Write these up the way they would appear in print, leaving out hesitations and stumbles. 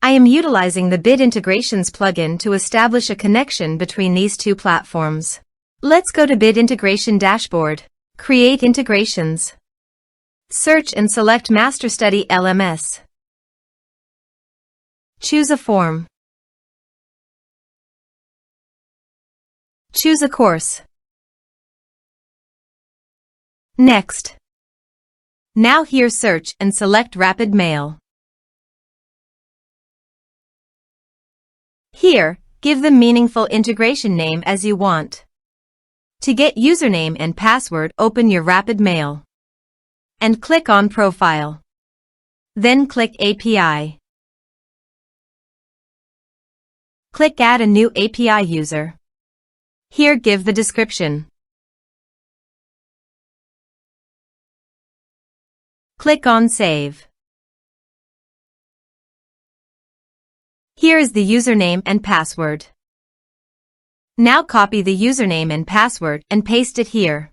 I am utilizing the Bit Integrations plugin to establish a connection between these two platforms. Let's go to Bit Integration Dashboard. Create integrations. Search and select MasterStudy LMS. Choose a form. Choose a course. Next. Now here search and select rapidmail. Here, give the meaningful integration name as you want. To get username and password, open your rapidmail and click on Profile. Then click API. Click Add a new API user. Here give the description. Click on Save. Here is the username and password. Now copy the username and password and paste it here.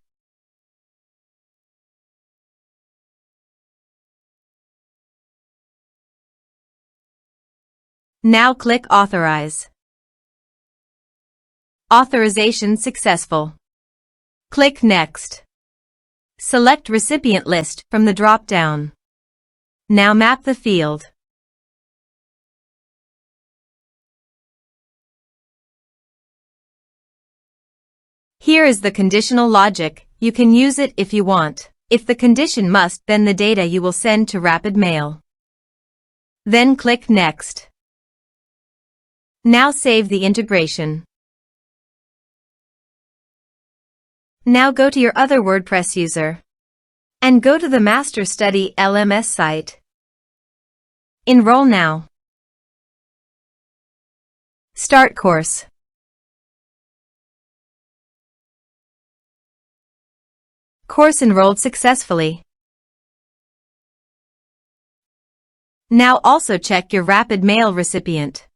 Now click Authorize. Authorization successful. Click Next. Select Recipient List from the drop-down. Now map the field. Here is the conditional logic. You can use it if you want. If the condition must, then the data you will send to rapidmail. Then click Next. Now save the integration. Now go to your other WordPress user and go to the MasterStudy LMS site. Enroll now. Start course. Course enrolled successfully. Now also check your rapidmail recipient.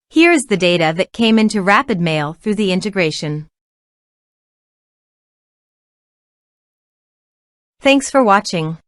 Here is the data that came into rapidmail through the integration. Thanks for watching.